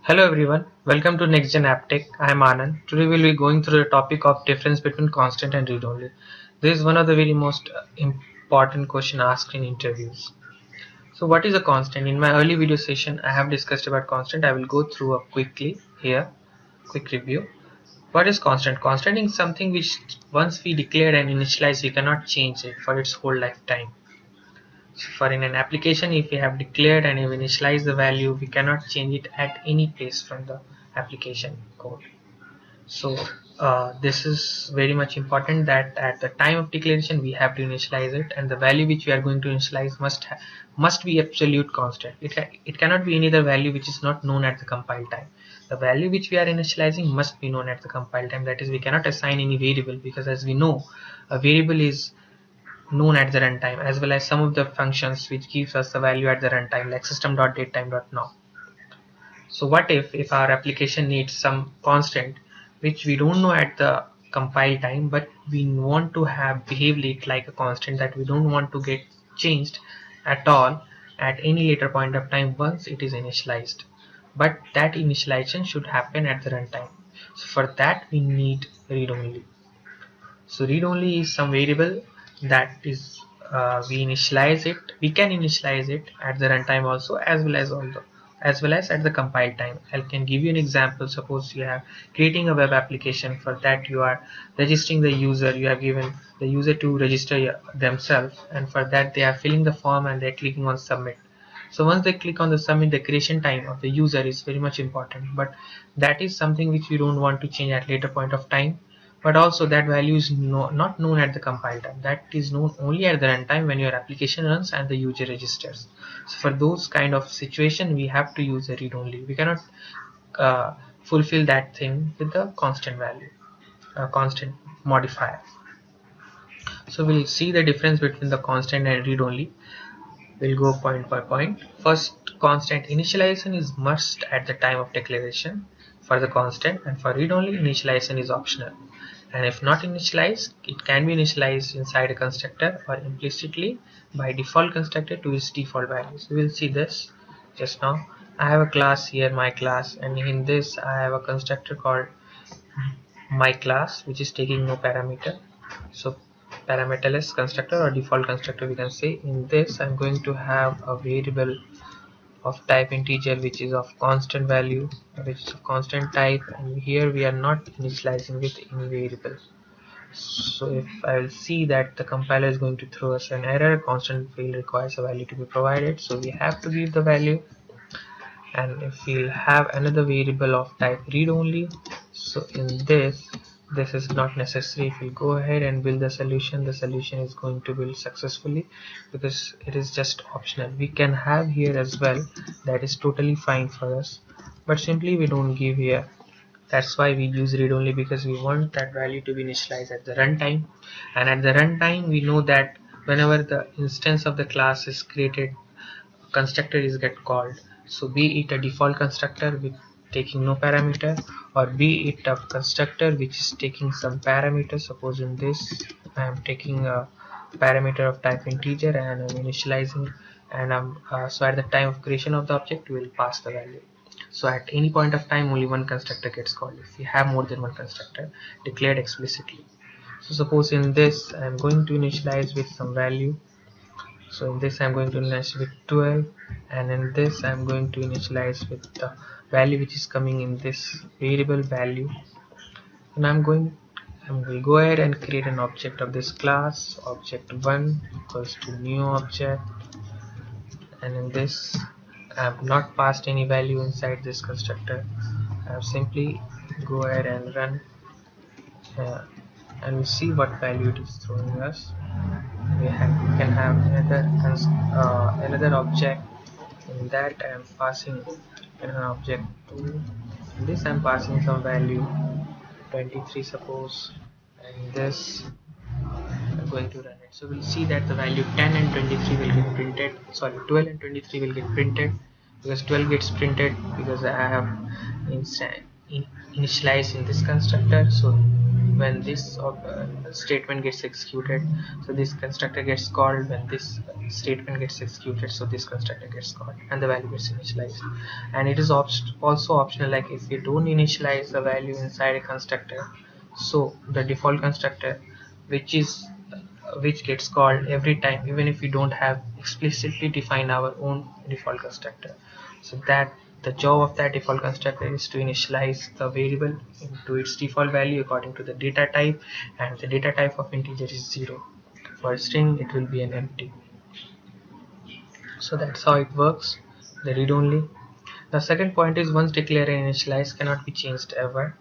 Hello everyone, welcome to NextGen AppTech. I am Anand. Today we'll be going through the topic of difference between constant and read-only. This is one of the very most important question asked in interviews. So what is a constant? In my early video session, I have discussed about constant. I will go through a quickly here, quick review. What is constant? Constant is something which once we declare and initialize, we cannot change it for its whole lifetime. For in an application, if we have declared and we initialize the value, we cannot change it at any place from the application code. So this is very much important that at the time of declaration we have to initialize it, and the value which we are going to initialize must be absolute constant. It cannot be any other value which is not known at the compile time. The value which we are initializing must be known at the compile time. That is, we cannot assign any variable, because as we know, a variable is known at the runtime, as well as some of the functions which gives us the value at the runtime, like system.datetime.now. So what if our application needs some constant which we don't know at the compile time, but we want to have behave it like a constant that we don't want to get changed at all at any later point of time once it is initialized, but that initialization should happen at the runtime. So for that we need read only. So read only is some variable that is we can initialize it at the runtime also, as well as at the compile time. I can give you an example. Suppose you have creating a web application. For that you are registering the user. You have given the user to register themselves, and for that they are filling the form and they're clicking on submit. So once they click on the submit, the creation time of the user is very much important, but that is something which we don't want to change at later point of time. But also that value is not known at the compile time. That is known only at the runtime when your application runs and the user registers. So for those kind of situation, we have to use a read only. We cannot fulfill that thing with the constant value, constant modifier. So we'll see the difference between the constant and read only. We'll go point by point. First, constant initialization is must at the time of declaration for the constant, and for read only, initialization is optional. And if not initialized, it can be initialized inside a constructor or implicitly by default constructor to its default values. We will see this just now. I have a class here, my class, and in this I have a constructor called my class, which is taking no parameter. So parameterless constructor or default constructor, we can say. In this I'm going to have a variable of type integer which is of constant value, which is of constant type, and here we are not initializing with any variable. So if I will see that the compiler is going to throw us an error, constant field requires a value to be provided, so we have to give the value. And if we'll have another variable of type read only, so in this is not necessary. If we go ahead and build the solution is going to build successfully, because it is just optional. We can have here as well, that is totally fine for us, but simply we don't give here. That's why we use read only, because we want that value to be initialized at the runtime. And at the runtime we know that whenever the instance of the class is created, constructor is get called. So be it a default constructor with taking no parameter, or be it a constructor which is taking some parameter. Suppose in this I am taking a parameter of type integer and I'm initializing, and so at the time of creation of the object we will pass the value. So at any point of time only one constructor gets called if we have more than one constructor declared explicitly. So suppose in this I am going to initialize with some value. So in this I'm going to initialize with 12, and in this I'm going to initialize with the value which is coming in this variable value. And I'm going to go ahead and create an object of this class. Object1 equals to new object, and in this I have not passed any value inside this constructor. I have simply go ahead and run, and we see what value it is throwing us. We can have another object. In that I am passing an object 2. In this I am passing some value 23 suppose, and this I'm going to run it. So we'll see that the value 10 and 23 will get printed. Sorry, 12 and 23 will get printed, because 12 gets printed because I have initialized in this constructor. So when this statement gets executed, so this constructor gets called. When this statement gets executed, so this constructor gets called and the value gets initialized. And it is also optional, like if you don't initialize the value inside a constructor, so the default constructor which gets called every time, even if we don't have explicitly defined our own default constructor. So that the job of that default constructor is to initialize the variable into its default value according to the data type, and the data type of integer is 0. For string it will be an empty. So that's how it works, the read only. The second point is once declared and initialized cannot be changed ever.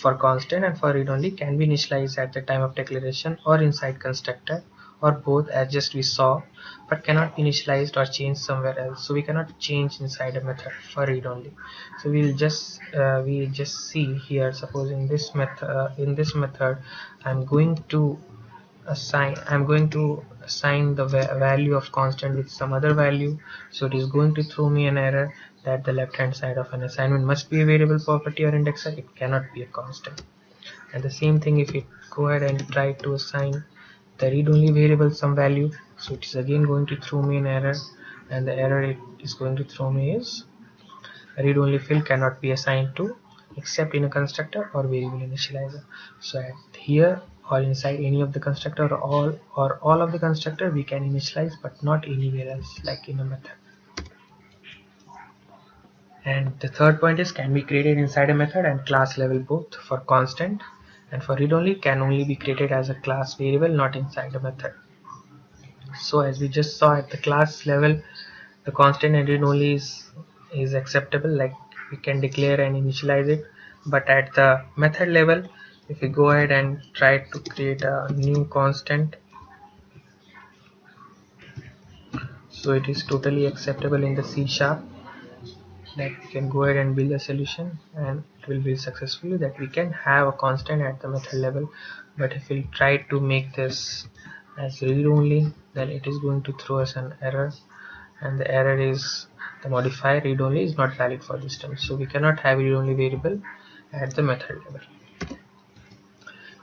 For constant and for read only can be initialized at the time of declaration or inside constructor or both, as just we saw, but cannot be initialized or changed somewhere else. So we cannot change inside a method for read only. So we just see here, suppose in this method I'm going to assign the value of constant with some other value, so it is going to throw me an error that the left hand side of an assignment must be a variable property or indexer, it cannot be a constant. And the same thing if it go ahead and try to assign the read only variable some value, so it is again going to throw me an error, and the error it is going to throw me is read only field cannot be assigned to except in a constructor or variable initializer. So at here or inside any of the constructor or all of the constructor we can initialize, but not anywhere else like in a method. And the third point is can be created inside a method and class level both. For constant and for read only can only be created as a class variable, not inside a method. So as we just saw, at the class level the constant and read only is acceptable, like we can declare and initialize it. But at the method level, if we go ahead and try to create a new constant, so it is totally acceptable in the C# that we can go ahead and build a solution and it will be successfully that we can have a constant at the method level. But if we try to make this as read only, then it is going to throw us an error, and the error is the modifier read only is not valid for this term. So we cannot have read only variable at the method level.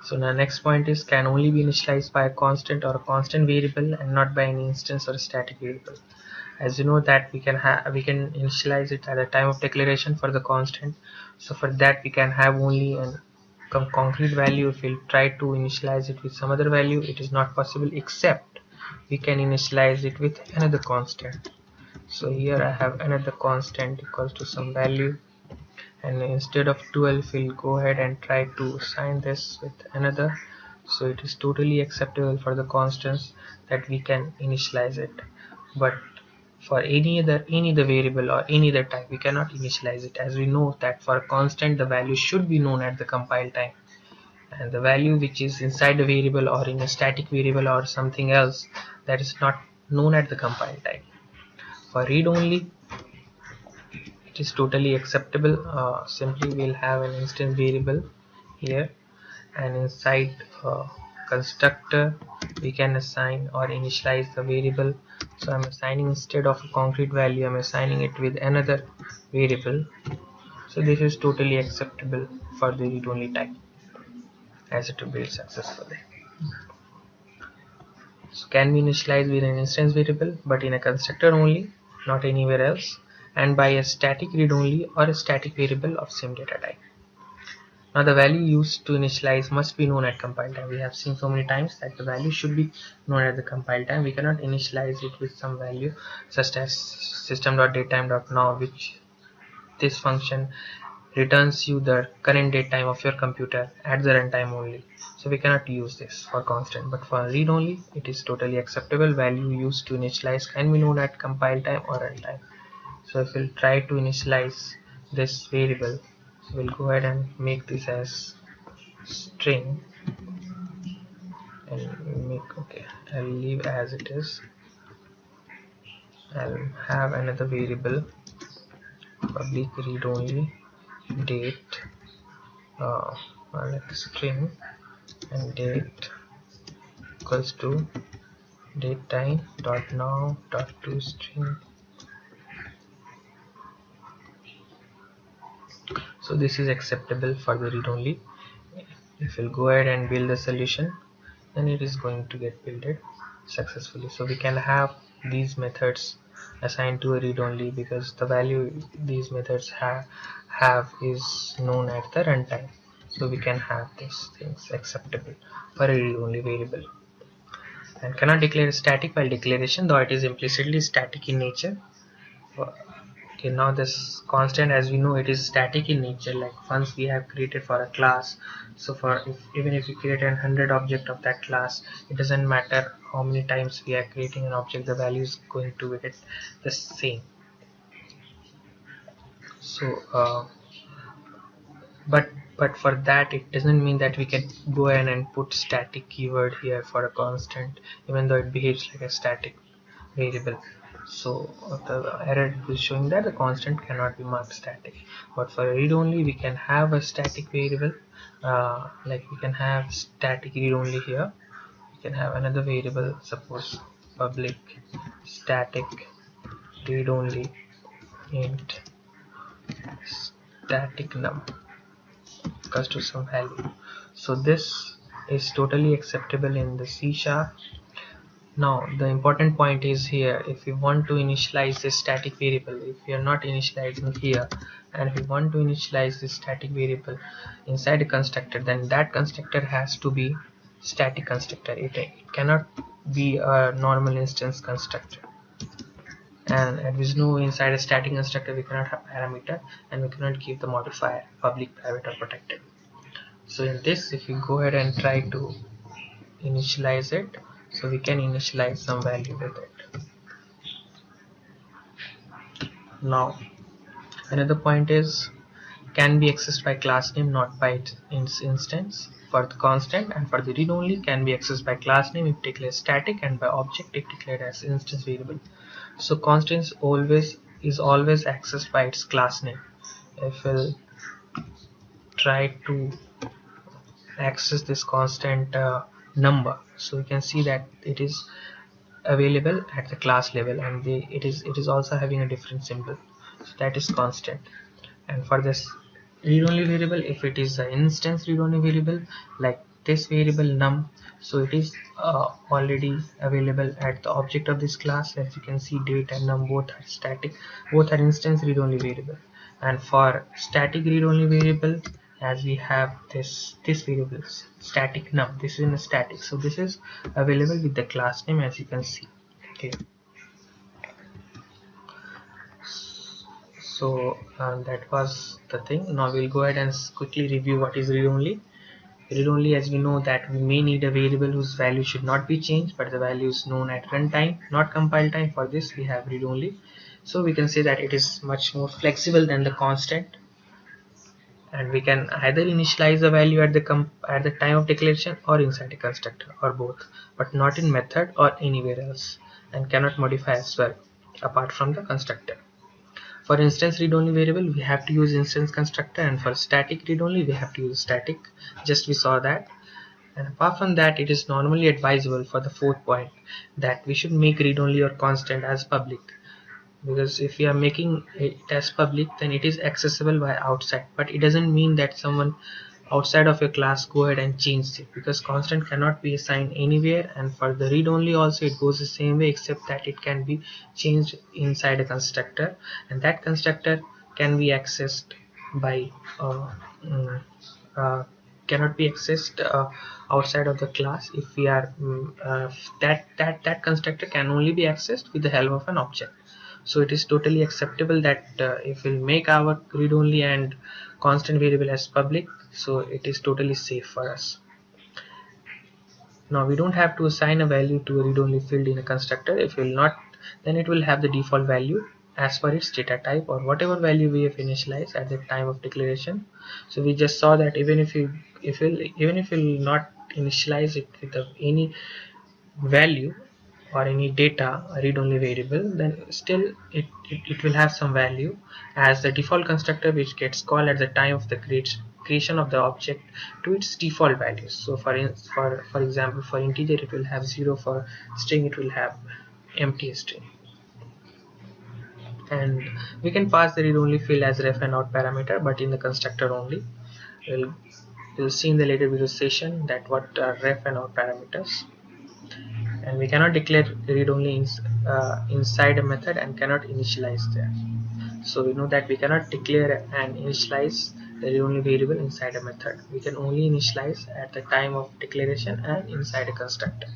So now next point is can only be initialized by a constant or a constant variable and not by an instance or a static variable. As you know that we can initialize it at the time of declaration for the constant. So for that we can have only a concrete value. If we try to initialize it with some other value, it is not possible, except we can initialize it with another constant. So here I have another constant equals to some value, and instead of 12 we'll go ahead and try to assign this with another. So it is totally acceptable for the constants that we can initialize it, but for any other variable or any other type we cannot initialize it, as we know that for a constant the value should be known at the compile time, and the value which is inside the variable or in a static variable or something else, that is not known at the compile time. For read only it is totally acceptable. Simply we'll have an instance variable here, and inside constructor we can assign or initialize the variable. So I'm assigning, instead of a concrete value, I'm assigning it with another variable. So this is totally acceptable for the read only type, as it will build successfully. So can be initialized with an instance variable, but in a constructor only, not anywhere else, and by a static read only or a static variable of same data type. Now the value used to initialize must be known at compile time. We have seen so many times that the value should be known at the compile time. We cannot initialize it with some value such as system.datetime.now, which this function returns you the current date time of your computer at the runtime only. So we cannot use this for constant, but for read only it is totally acceptable. Value used to initialize can be known at compile time or runtime. So if we'll try to initialize this variable, so we'll go ahead and make this as string and make, okay, I'll leave as it is. I'll have another variable public read only date like string, and date equals to date time dot now dot to string. So this is acceptable for the read only. if we'll go ahead and build the solution, then it is going to get built successfully. So we can have these methods assigned to a read-only because the value these methods have is known at the runtime. So we can have these things acceptable for a read-only variable, and cannot declare static while declaration, though it is implicitly static in nature. Okay, now this constant, as we know, it is static in nature. Like once we have created for a class, so for even if we create 100 object of that class, it doesn't matter how many times we are creating an object, the value is going to get the same. So but for that, it doesn't mean that we can go ahead and put static keyword here for a constant, even though it behaves like a static variable. So the error is showing that the constant cannot be marked static. But for read only, we can have a static variable, like we can have static read only here. We can have another variable, suppose public static read only int static num equals to some value. So this is totally acceptable in the C#. Now the important point is here, if we want to initialize this static variable, if we are not initializing here, and if we want to initialize this static variable inside a constructor, then that constructor has to be static constructor. It cannot be a normal instance constructor. And as we know, inside a static constructor we cannot have parameter, and we cannot give the modifier public, private, or protected. So in this, if you go ahead and try to initialize it, so we can initialize some value with it. Now another point is, can be accessed by class name, not by its instance. For the constant and for the read only, can be accessed by class name if declared static, and by object if declared as instance variable. So constants is always accessed by its class name. If we'll try to access this constant number, so you can see that it is available at the class level, and it is also having a different symbol, so that is constant. And for this read-only variable, if it is an instance read-only variable like this variable num, so it is already available at the object of this class. As you can see, date and num both are static, both are instance read-only variable. And for static read-only variable, as we have this variable static num, this is in a static, so this is available with the class name, as you can see. Okay, so that was the thing. Now we'll go ahead and quickly review what is read only. Read only, as we know, that we may need a variable whose value should not be changed, but the value is known at runtime, not compile time. For this we have read only. So we can say that it is much more flexible than the constant, and we can either initialize the value at the time of declaration or inside a constructor, or both, but not in method or anywhere else, and cannot modify as well apart from the constructor. For instance read-only variable, we have to use instance constructor, and for static read-only we have to use static, just we saw that. And apart from that, it is normally advisable for the fourth point that we should make read-only or constant as public, because if we are making it as public, then it is accessible by outside, but it doesn't mean that someone outside of your class go ahead and change it, because constant cannot be assigned anywhere. And for the read only also it goes the same way, except that it can be changed inside a constructor, and that constructor can be accessed by mm, uh, cannot be accessed outside of the class. If we are that constructor can only be accessed with the help of an object. So it is totally acceptable that if we'll make our read only and constant variable as public, so it is totally safe for us. Now we don't have to assign a value to a read only field in a constructor. If we will not, then it will have the default value as per its data type, or whatever value we have initialized at the time of declaration. So we just saw that even if we'll not initialize it with any value or any data, a read-only variable, then still it will have some value as the default constructor, which gets called at the time of the creation of the object to its default values. So for example, for integer it will have 0, for string it will have empty string. And we can pass the read-only field as ref and out parameter, but in the constructor only. We'll We'll see in the later video session that what are ref and out parameters. And we cannot declare read-only inside a method and cannot initialize there. So we know that we cannot declare and initialize the read-only variable inside a method. We can only initialize at the time of declaration and inside a constructor.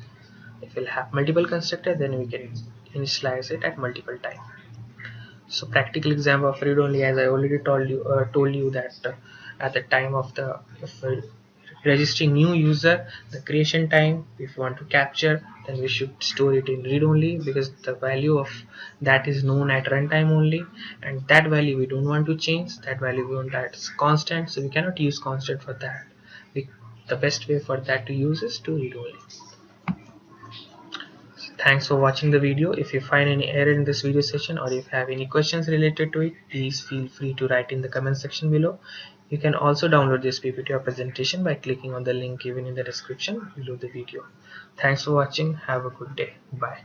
If we'll have multiple constructors, then we can initialize it at multiple times. So practical example of read-only, as I already told you that at the time of the registering new user, the creation time, if you want to capture, then we should store it in read-only, because the value of that is known at runtime only, and that value we don't want to change. That value we want as constant, so we cannot use constant for that. The best way for that to use is to read-only. Thanks for watching the video. If you find any error in this video session, or if you have any questions related to it, please feel free to write in the comment section below. You can also download this PPT or presentation by clicking on the link given in the description below the video. Thanks for watching. Have a good day. Bye.